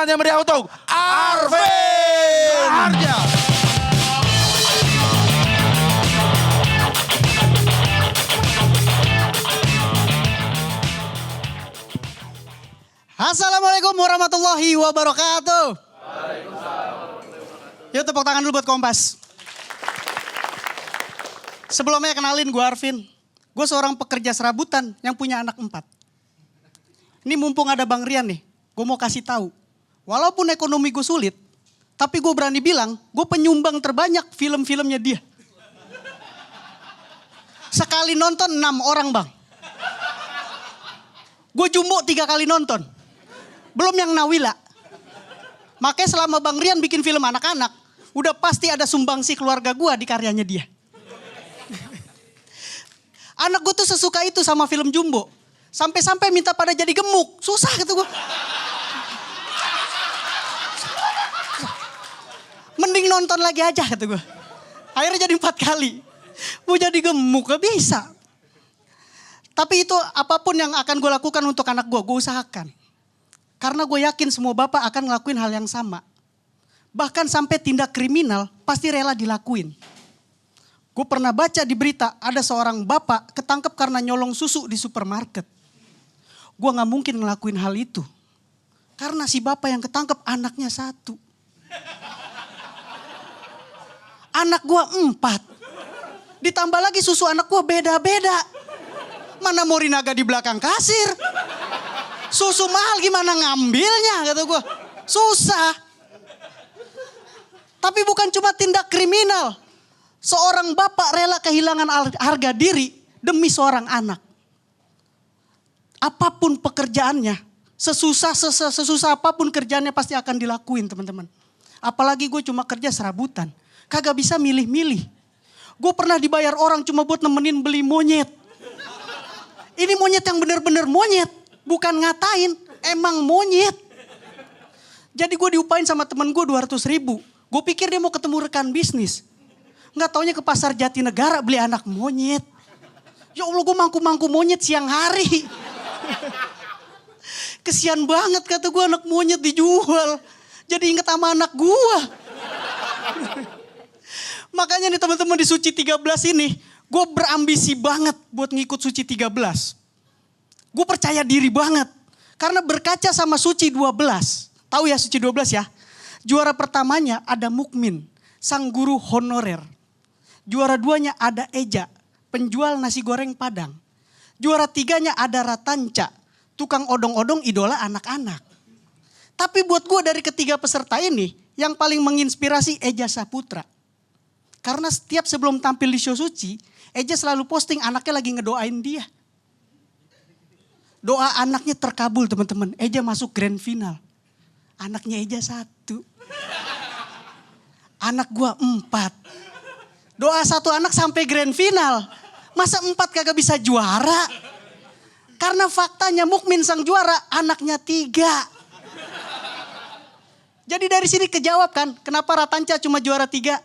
tangan yang meriah untuk Arvin Arja. Assalamualaikum warahmatullahi wabarakatuh. Yuk tepuk tangan dulu buat Kompas. Sebelumnya kenalin gue Arvin. Gue seorang pekerja serabutan yang punya anak 4. Ini mumpung ada Bang Rian nih. Gue mau kasih tahu. Walaupun ekonomi gue sulit. Tapi gue berani bilang gue penyumbang terbanyak film-filmnya dia. Sekali nonton 6 orang bang. Gue jumbo 3 kali nonton. Belum yang Nawila. Makanya selama Bang Rian bikin film anak-anak, udah pasti ada sumbangsi keluarga gue di karyanya dia. Anak gue tuh sesuka itu sama film Jumbo. Sampai-sampai minta pada jadi gemuk. Susah kata gue. Mending nonton lagi aja kata gue. Akhirnya jadi 4 kali. Mau jadi gemuk gak bisa. Tapi itu apapun yang akan gue lakukan untuk anak gue usahakan. Karena gue yakin semua bapak akan ngelakuin hal yang sama. Bahkan sampai tindak kriminal pasti rela dilakuin. Gue pernah baca di berita ada seorang bapak ketangkep karena nyolong susu di supermarket. Gue gak mungkin ngelakuin hal itu. Karena si bapak yang ketangkep anaknya 1. Anak gue 4. Ditambah lagi susu anak gue beda-beda. Mana Morinaga di belakang kasir. Susu mahal gimana ngambilnya kata gue. Susah. Tapi bukan cuma tindak kriminal. Seorang bapak rela kehilangan harga diri demi seorang anak. Apapun pekerjaannya, sesusah apapun kerjaannya pasti akan dilakuin teman-teman. Apalagi gue cuma kerja serabutan. Kagak bisa milih-milih. Gue pernah dibayar orang cuma buat nemenin beli monyet. Ini monyet yang bener-bener monyet. Bukan ngatain, emang monyet. Jadi gue diupain sama temen gue 200 ribu. Gue pikir dia mau ketemu rekan bisnis. Nggak taunya ke pasar Jatinegara beli anak monyet. Ya Allah gue mangku-mangku monyet siang hari. Kesian banget kata gue anak monyet dijual. Jadi inget sama anak gue. Makanya nih teman-teman di Suci 13 ini. Gue berambisi banget buat ngikut Suci 13. Gue percaya diri banget. Karena berkaca sama Suci 12. Tahu ya Suci 12 ya. Juara pertamanya ada Mukmin. Sang guru honorer. Juara 2-nya ada Eja, penjual nasi goreng Padang. Juara 3-nya ada Ratanca, tukang odong-odong idola anak-anak. Tapi buat gue dari ketiga peserta ini, yang paling menginspirasi Eja Saputra. Karena setiap sebelum tampil di show Suci, Eja selalu posting anaknya lagi ngedoain dia. Doa anaknya terkabul teman-teman, Eja masuk grand final. Anaknya Eja 1. Anak gue 4. Doa 1 anak sampai grand final. Masa 4 kagak bisa juara? Karena faktanya Mukmin sang juara, anaknya 3. Jadi dari sini kejawab kan, kenapa Ratanca cuma juara 3?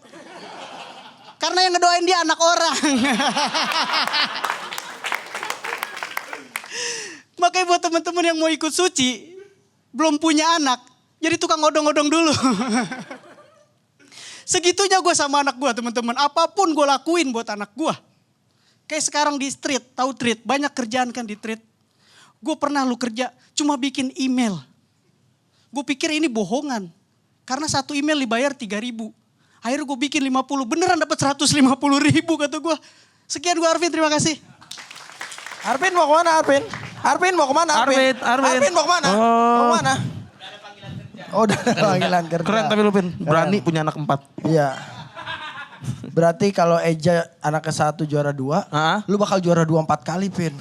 Karena yang ngedoain dia anak orang. Makanya buat teman-teman yang mau ikut Suci, belum punya anak, jadi tukang odong-odong dulu. Segitunya gue sama anak gue teman-teman. Apapun gue lakuin buat anak gue. Kayak sekarang di street, tahu street, banyak kerjaan kan di street. Gue pernah lu kerja cuma bikin email. Gue pikir ini bohongan. Karena 1 email dibayar 3.000. Akhirnya gue bikin 50, beneran dapat 150.000 kata gue. Sekian gue Arvin, terima kasih. Arvin mau kemana Arvin? Arvin mau kemana Arvin? Arvin mau kemana? Mau kemana? Oh udah ada panggilan kerja. Keren tapi lu Pin, berani punya anak 4. Iya. Berarti kalau Eja anaknya 1 juara 2, lu bakal juara 2 4 kali Pin.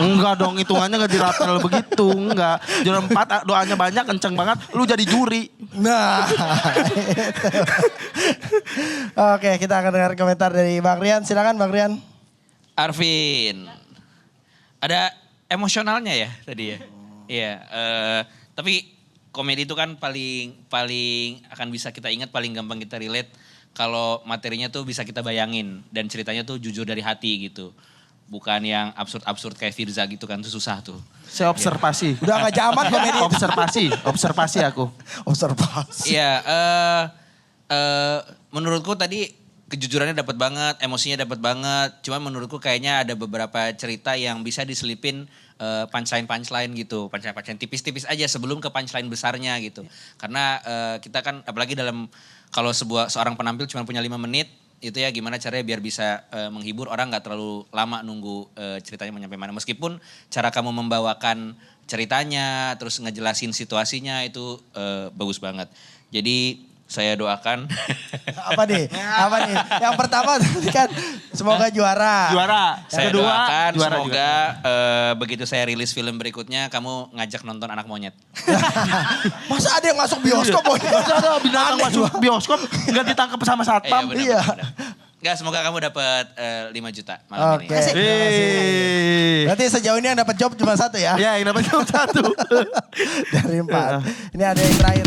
Enggak dong, hitungannya gak dirapel begitu. Enggak, juara 4 doanya banyak, kenceng banget. Lu jadi juri. Nah. Oke, kita akan dengar komentar dari Bang Rian. Silakan Bang Rian. Arvin. Ada emosionalnya ya tadi ya. Iya, tapi komedi itu kan paling akan bisa kita ingat, paling gampang kita relate kalau materinya tuh bisa kita bayangin dan ceritanya tuh jujur dari hati gitu. bukan yang absurd-absurd kayak Firza gitu kan, itu susah tuh. Saya observasi. Udah gak zaman komedi. Observasi aku. Observasi. Iya, menurutku tadi kejujurannya dapat banget, emosinya dapat banget. Cuma menurutku kayaknya ada beberapa cerita yang bisa diselipin punchline gitu. Punchline tipis-tipis aja sebelum ke punchline besarnya gitu. Karena kita kan apalagi kalau seorang penampil cuma punya 5 menit, itu ya gimana caranya biar bisa menghibur orang nggak terlalu lama nunggu ceritanya mau nyampe mana. Meskipun cara kamu membawakan ceritanya, terus ngejelasin situasinya itu bagus banget. Jadi saya doakan. Apa nih? Yang pertama kan semoga juara. Saya Kedua, doakan juara semoga begitu saya rilis film berikutnya kamu ngajak nonton Anak Monyet. Masa ada yang masuk bioskop? Masa ada binatang masuk bioskop nggak ditangkap sama satpam? Iya. Enggak, semoga kamu dapat 5 juta malam Oke. ini. Berarti sejauh ini yang dapat job cuma 1 ya? Ya, yang dapat cuma 1. Dari 4. Ini ada yang terakhir.